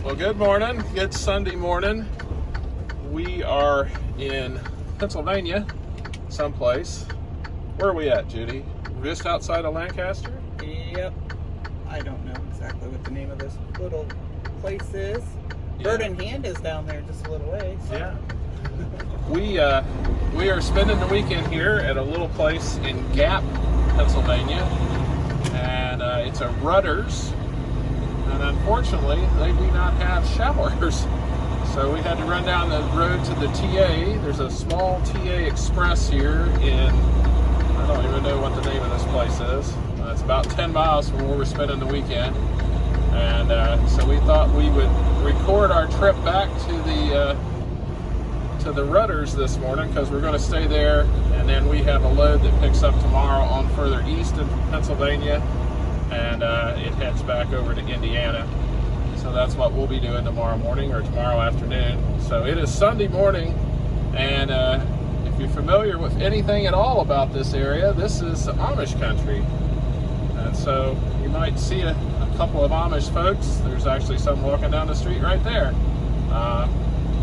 Well, good morning. Good Sunday morning. We are in Pennsylvania, someplace. Where are we at, Judy? Just outside of Lancaster? Yep. I don't know exactly what the name of this little place is. Yeah. Bird in Hand is down there just a little ways. Yeah. We are spending the weekend here at a little place in Gap, Pennsylvania, and it's a Rutter's. And unfortunately, they do not have showers. So we had to run down the road to the TA. There's a small TA Express here in, I don't even know what the name of this place is. It's about 10 miles from where we're spending the weekend. And so we thought we would record our trip back to the Rudders this morning, because we're going to stay there, and then we have a load that picks up tomorrow on further east in Pennsylvania, and it heads back over to Indiana. So that's what we'll be doing tomorrow morning or tomorrow afternoon. So it is Sunday morning, and if you're familiar with anything at all about this area, this is Amish Country. And so you might see a couple of Amish folks. There's actually some walking down the street right there.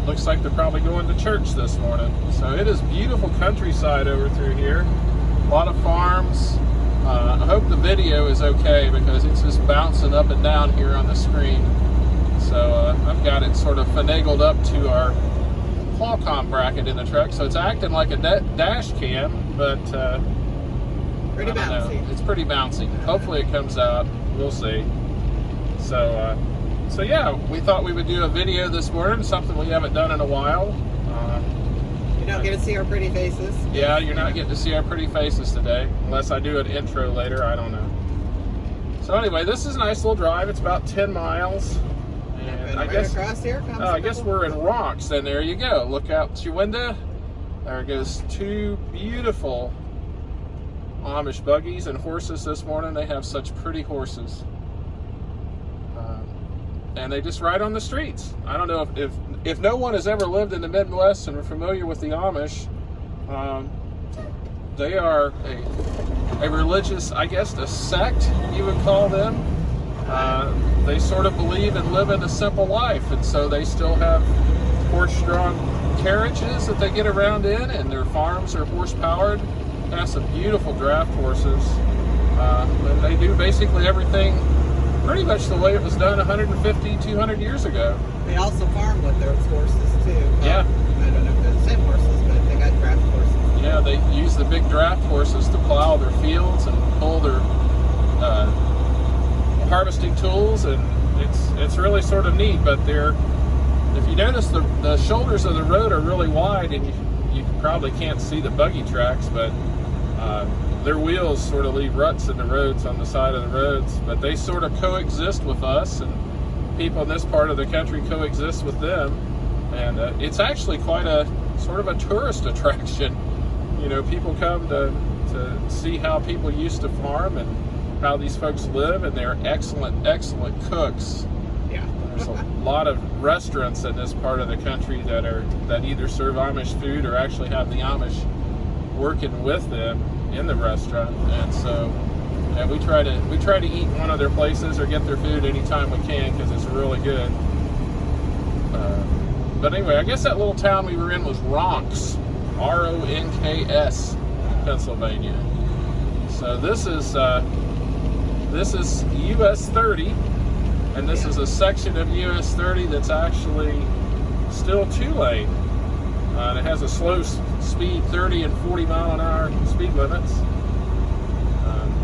Looks like they're probably going to church this morning. So it is beautiful countryside over through here. A lot of farms. I hope the video is okay, because it's just bouncing up and down here on the screen. So I've got it sort of finagled up to our Qualcomm bracket in the truck, so it's acting like a dash cam, but Pretty bouncy. It's pretty bouncy. Hopefully it comes out. We'll see. So yeah, we thought we would do a video this morning, something we haven't done in a while. You don't get to see our pretty faces. Yeah, you're not getting to see our pretty faces today, unless I do an intro later. I don't know. So anyway, this is a nice little drive. It's about 10 miles. And I guess across here comes I guess we're in rocks, and there you go. Look out your window. There goes two beautiful Amish buggies and horses this morning. They have such pretty horses. And they just ride on the streets. I don't know if no one has ever lived in the Midwest and are familiar with the Amish, they are a religious, I guess, a sect, you would call them. They sort of believe in living a simple life, and so they still have horse-drawn carriages that they get around in, and their farms are horse-powered. They have some beautiful draft horses. And they do basically everything pretty much the way it was done 150, 200 years ago. They also farm with their horses too. Yeah. I don't know if they're the same horses, but they got draft horses. Yeah, they use the big draft horses to plow their fields and pull their harvesting tools, and it's really sort of neat. But if you notice, the shoulders of the road are really wide, and you probably can't see the buggy tracks, but their wheels sort of leave ruts in the roads on the side of the roads, but they sort of coexist with us, and people in this part of the country coexist with them. And it's actually quite a sort of a tourist attraction. You know, people come to see how people used to farm and how these folks live, and they're excellent cooks. Yeah. There's a lot of restaurants in this part of the country that either serve Amish food or actually have the Amish working with them in the restaurant. And so we try to eat one of their places or get their food anytime we can, because it's really good. But anyway, I guess that little town we were in was Ronks, Ronks, Pennsylvania. So this is US 30, and this is a section of US 30 that's actually still 2-lane. And it has a slow speed, 30 and 40 mile an hour speed limits.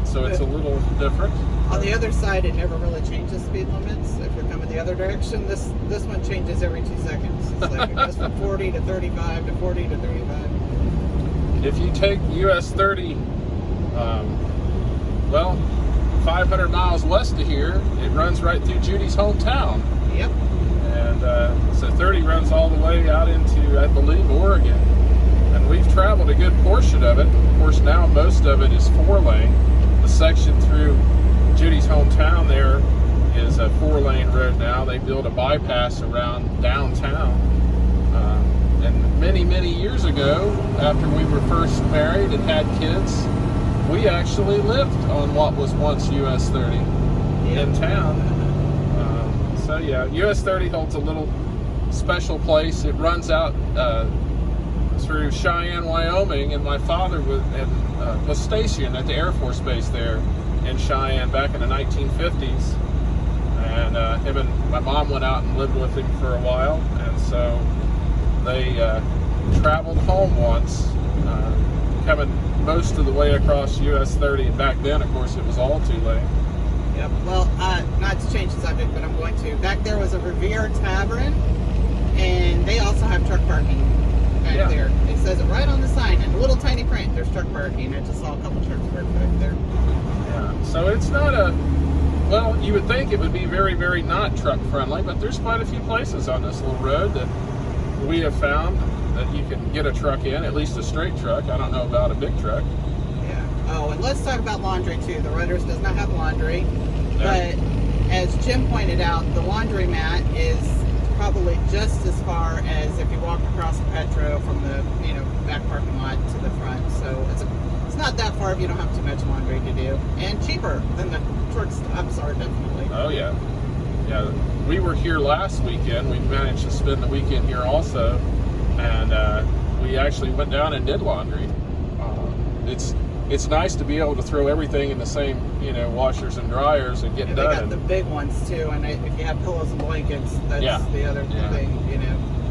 So it's a little different. On the other side, it never really changes speed limits. If you're coming the other direction, this one changes every 2 seconds. It's like it goes from 40 to 35 to 40 to 35. If you take US 30, 500 miles west of here, it runs right through Judy's hometown. Yep. And so 30 runs all the way out into, I believe, Oregon. And we've traveled a good portion of it. Of course, now most of it is 4-lane. The section through Judy's hometown there is a 4-lane road now. They built a bypass around downtown. And many years ago, after we were first married and had kids, we actually lived on what was once US 30 in town. So yeah, US 30 holds a little special place. It runs out through Cheyenne, Wyoming, and my father was stationed at the Air Force Base there in Cheyenne back in the 1950s. And him and my mom went out and lived with him for a while, and so they traveled home once, coming most of the way across US 30. And back then, of course, it was all two-lane. Yep. Well, not to change the subject, but I'm going to. Back there was a Revere Tavern, and they also have truck parking back there. It says it right on the sign in little tiny print. There's truck parking. I just saw a couple trucks parked back there. Yeah. So it's not a. Well, you would think it would be very, very not truck friendly, but there's quite a few places on this little road that we have found that you can get a truck in, at least a straight truck. I don't know about a big truck. Yeah. Oh, and let's talk about laundry too. The Rudders does not have laundry, but as Jim pointed out, the laundromat is probably just as far as if you walk across the Petro from the back parking lot to the front. So it's not that far if you don't have too much laundry to do, and cheaper than the truck stops are definitely. Oh yeah, yeah. We were here last weekend. We managed to spend the weekend here also, and we actually went down and did laundry. It's nice to be able to throw everything in the same washers and dryers and get They done. got the big ones too, and if you have pillows and blankets, that's the other thing.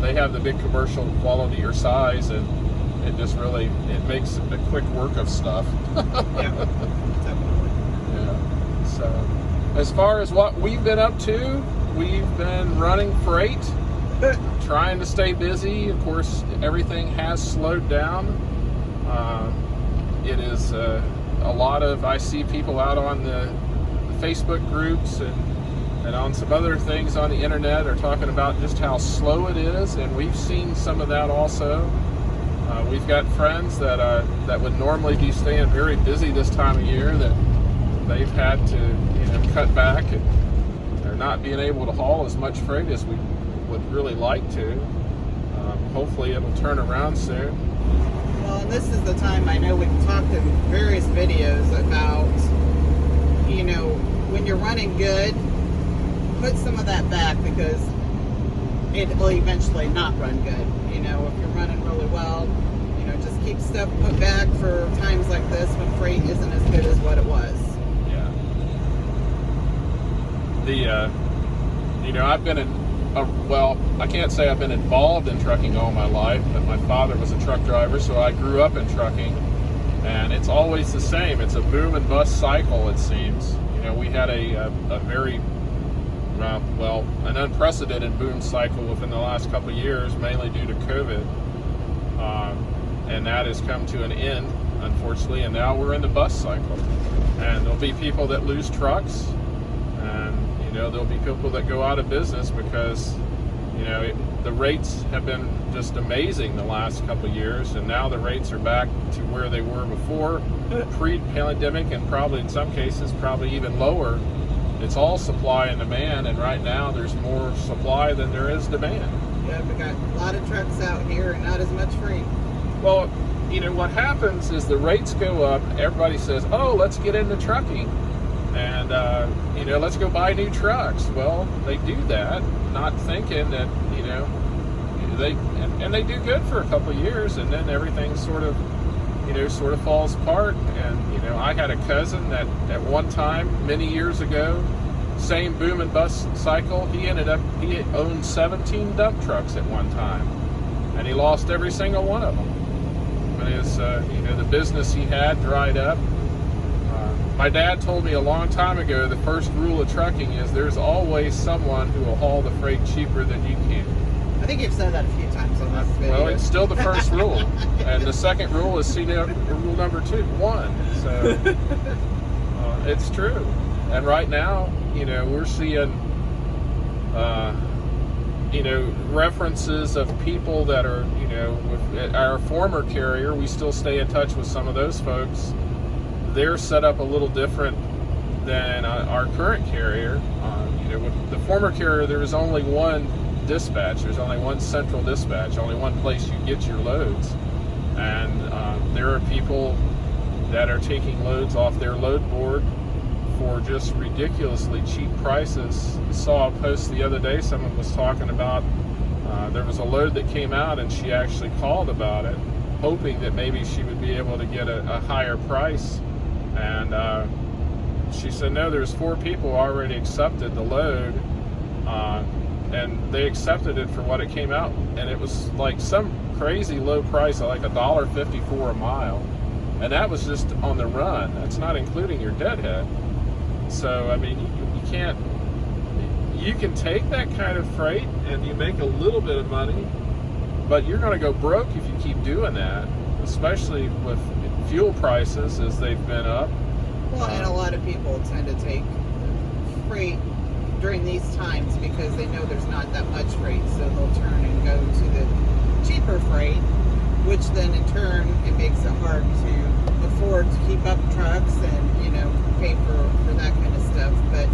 They have the big commercial quality or size, and it just really makes a quick work of stuff. Yeah, definitely. Yeah. So, as far as what we've been up to, we've been running freight, trying to stay busy. Of course, everything has slowed down. It is a lot of, I see people out on the Facebook groups and on some other things on the internet are talking about just how slow it is, and we've seen some of that also. We've got friends that would normally be staying very busy this time of year that they've had to cut back, and they're not being able to haul as much freight as we would really like to. Hopefully it'll turn around soon. Well, and this is the time, I know we've talked in various videos about, when you're running good, put some of that back because it will eventually not run good. If you're running really well, just keep stuff put back for times like this when freight isn't as good as what it was. Yeah. I've been I can't say I've been involved in trucking all my life, but my father was a truck driver, so I grew up in trucking, and it's always the same. It's a boom and bust cycle, it seems. We had a very, an unprecedented boom cycle within the last couple of years, mainly due to COVID, and that has come to an end, unfortunately, and now we're in the bust cycle. And there'll be people that lose trucks, and there'll be people that go out of business because the rates have been just amazing the last couple of years, and now the rates are back to where they were before pre-pandemic, and probably in some cases probably even lower. It's all supply and demand, and right now there's more supply than there is demand. Yeah, we got a lot of trucks out here and not as much freight. Well, what happens is the rates go up, everybody says, oh, let's get into trucking, and let's go buy new trucks. Well, they do that, not thinking that they do good for a couple of years, and then everything sort of falls apart. And I had a cousin that at one time many years ago, same boom and bust cycle, he owned 17 dump trucks at one time, and he lost every single one of them. When his the business he had dried up. My dad told me a long time ago the first rule of trucking is there's always someone who will haul the freight cheaper than you can. I think you've said that a few times on this video. Well, it's still the first rule. And the second rule is rule number 1. So it's true. And right now, we're seeing references of people that are, with our former carrier. We still stay in touch with some of those folks. They're set up a little different than our current carrier. With the former carrier, there was only one dispatch. There's only one central dispatch, only one place you get your loads. And there are people that are taking loads off their load board for just ridiculously cheap prices. I saw a post the other day, someone was talking about there was a load that came out and she actually called about it, hoping that maybe she would be able to get a higher price. And she said, no, there's 4 people already accepted the load, and they accepted it for what it came out, and it was like some crazy low price, like $1.54 a mile, and that was just on the run. That's not including your deadhead. So I mean, you can't. You can take that kind of freight and you make a little bit of money, but you're going to go broke if you keep doing that, especially with fuel prices as they've been up. Well, and a lot of people tend to take freight during these times because they know there's not that much freight, so they'll turn and go to the cheaper freight, which then in turn it makes it hard to afford to keep up trucks and, you know, pay for that kind of stuff. But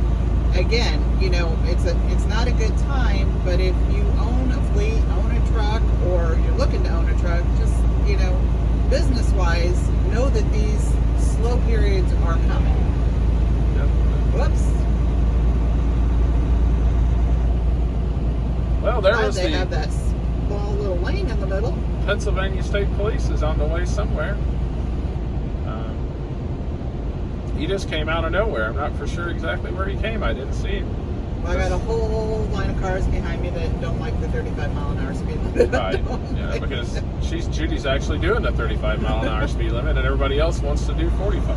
again, you know, it's not a good time, but if you own a fleet, own a truck, or you're looking to own a truck, just, you know, business wise, know that these slow periods are coming. Yep. Whoops. Well, there was They have that small little lane in the middle. Pennsylvania State Police is on the way somewhere. He just came out of nowhere. I'm not for sure exactly where he came. I didn't see him. Well, I got a whole line of cars behind me that don't like the 35 mile an hour speed limit. Right. Yeah, because Judy's actually doing the 35 mile an hour speed limit, and everybody else wants to do 45.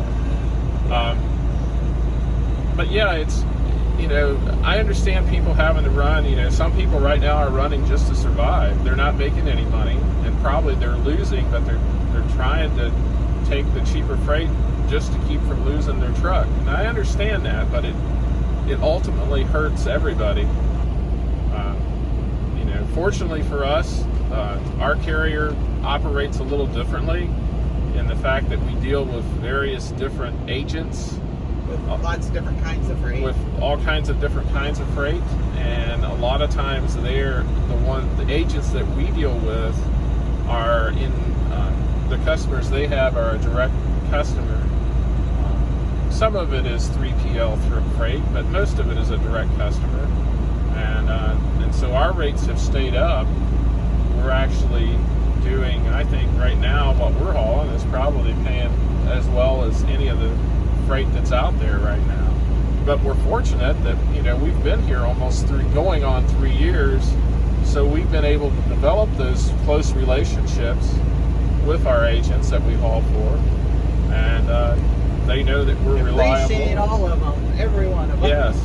But yeah, it's, you know, I understand people having to run. You know, some people right now are running just to survive. They're not making any money, and probably they're losing, but they're trying to take the cheaper freight just to keep from losing their truck. And I understand that, but it ultimately hurts everybody. You know, fortunately for us, our carrier operates a little differently in the fact that we deal with various different agents. With lots of different kinds of freight. With all kinds of different kinds of freight. And a lot of times the agents that we deal with are in, the customers they have are a direct customer. Some of it is 3PL through freight, but most of it is a direct customer. And so our rates have stayed up. We're actually doing, I think right now, what we're hauling is probably paying as well as any of the freight that's out there right now. But we're fortunate that, you know, we've been here almost going on 3 years, so we've been able to develop those close relationships with our agents that we haul for, and they know that we're reliable. Appreciate all of them, every one of them. Yes,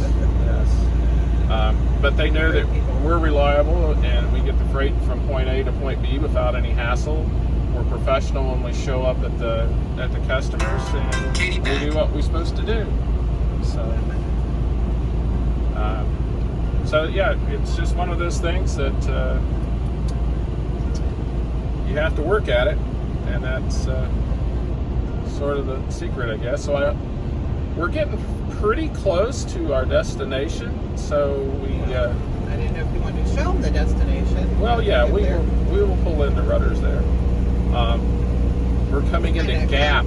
yes. But they know that we're reliable and we get the freight from point A to point B without any hassle. We're professional when we show up at the customers, and we do what we're supposed to do. So yeah, it's just one of those things that you have to work at it, and that's sort of the secret, I guess. So we're getting pretty close to our destination. So I didn't know if you wanted to show them the destination. Well, yeah, we will pull into Rudders there. We're coming into Gap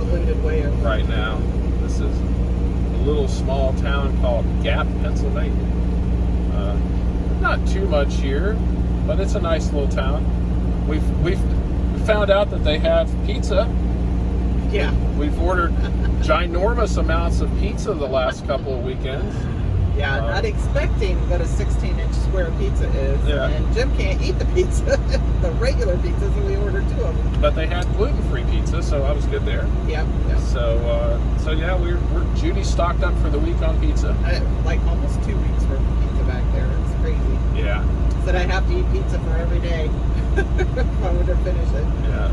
right now. This is a little small town called Gap, Pennsylvania. Not too much here, but it's a nice little town. We've found out that they have pizza. Yeah. We've ordered ginormous amounts of pizza the last couple of weekends. Yeah, not expecting what a 16-inch square pizza is. Yeah. And Jim can't eat the pizza, the regular pizza, so we ordered 2 of them. But they had gluten-free pizza, so I was good there. Yep. So yeah, we're Judy stocked up for the week on pizza. Like almost 2 weeks worth of pizza back there. It's crazy. Yeah. Said I have to eat pizza for every day if I were to finish it. Yeah.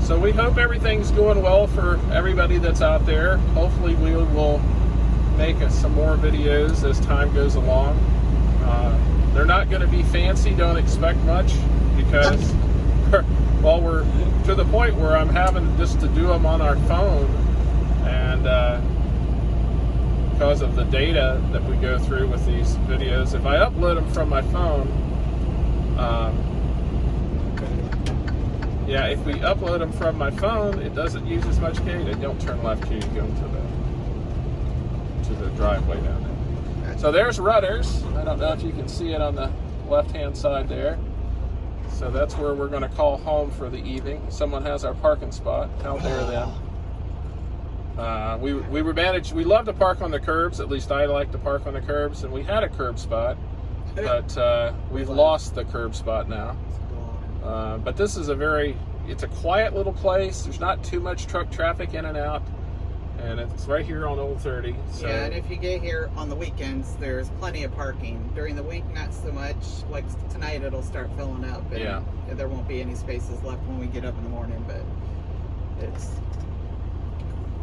So we hope everything's going well for everybody that's out there. Hopefully we will make some more videos as time goes along. They're not going to be fancy, don't expect much, because well, we're to the point where I'm having just to do them on our phone, and because of the data that we go through with these videos, if I upload them from my phone, yeah, if we upload them from my phone, it doesn't use as much data. Don't turn left here, you go to to the driveway down there. So there's Rudders. I don't know if you can see it on the left-hand side there. So that's where we're going to call home for the evening. Someone has our parking spot out there then. We love to park on the curbs. At least I like to park on the curbs, and we had a curb spot, but we've lost the curb spot now. But this is it's a quiet little place. There's not too much truck traffic in and out, and it's right here on Old 30. So. Yeah, and if you get here on the weekends, there's plenty of parking. During the week, not so much. Like tonight, it'll start filling up, and there won't be any spaces left when we get up in the morning, but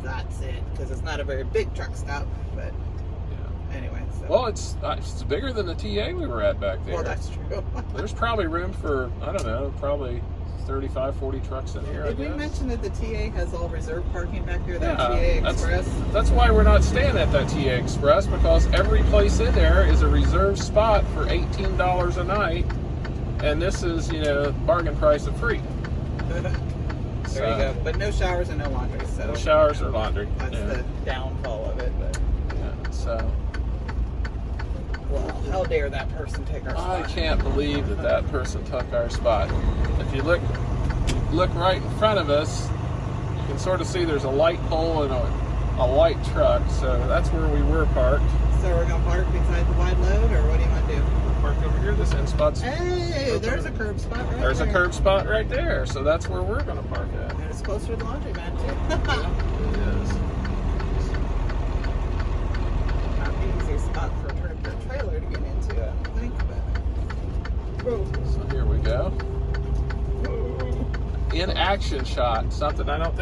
that's it, because it's not a very big truck stop, but anyway. So. Well, it's bigger than the TA we were at back there. Well, that's true. There's probably room for, I don't know, probably 35, 40 trucks in here. Did we mention that the TA has all reserved parking back here, that TA that's, Express? That's why we're not staying at that TA Express, because every place in there is a reserved spot for $18 a night, and this is, bargain price of free. There you go. But no showers and no laundry. So no showers or laundry. That's the downfall of it. But so. Well, how dare that person take our spot? I can't believe that person took our spot. If you look right in front of us, you can sort of see there's a light pole and a light truck. So that's where we were parked. So we're gonna park beside the wide load, or what do you want to do? Park over here. This end spot's. Hey, there's a curb spot right there. There's a curb spot right there. So that's where we're gonna park at. And it's closer to the laundromat too. It is. Not the easiest spot for a trailer to get into, I think. But So here we go. In action shot. Something I don't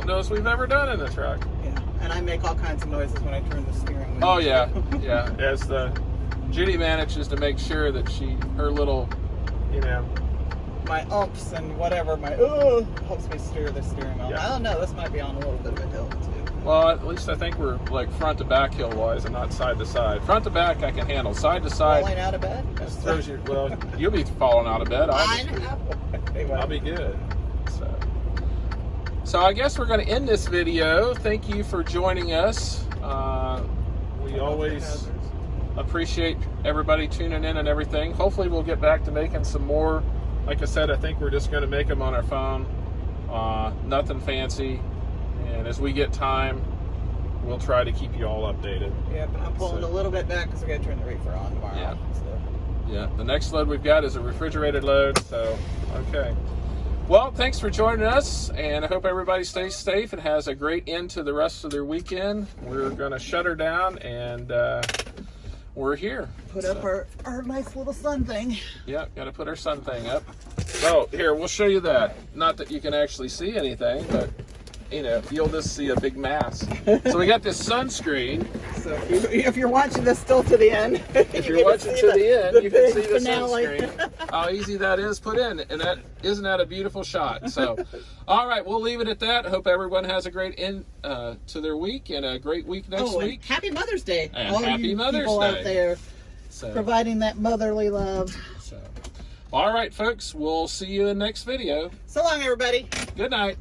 know if we've ever done in the truck. Yeah, and I make all kinds of noises when I turn the steering wheel. Oh yeah, yeah. As Judy manages to make sure that her little, my umps and whatever, helps me steer the steering wheel. Yeah. I don't know, this might be on a little bit of a hill too. Well, at least I think we're like front to back hill wise and not side to side. Front to back I can handle. Side to side. Falling out of bed? Throws you. Well, you'll be falling out of bed. I'll be good. So I guess we're going to end this video. Thank you for joining us. We always appreciate everybody tuning in and everything. Hopefully we'll get back to making some more. Like I said, I think we're just going to make them on our phone. Nothing fancy. And as we get time, we'll try to keep you all updated. Yeah, but I'm pulling a little bit back because we got to turn the reefer on tomorrow. Yeah. Yeah, the next load we've got is a refrigerated load. So, okay. Well, thanks for joining us, and I hope everybody stays safe and has a great end to the rest of their weekend. We're going to shut her down, and we're here. Put up our nice little sun thing. Yeah, got to put our sun thing up. Oh, here, we'll show you that. Not that you can actually see anything, but, you'll just see a big mass. So we got this sunscreen. So if you're watching this still to the end, if you're watching to the end, you can see the finale. sunscreen. How easy that is put in, and isn't that a beautiful shot? So, all right, we'll leave it at that. Hope everyone has a great end to their week and a great week next week. Happy Mother's Day! And all happy you Mother's people Day out there providing that motherly love. So, all right, folks, we'll see you in the next video. So long, everybody. Good night.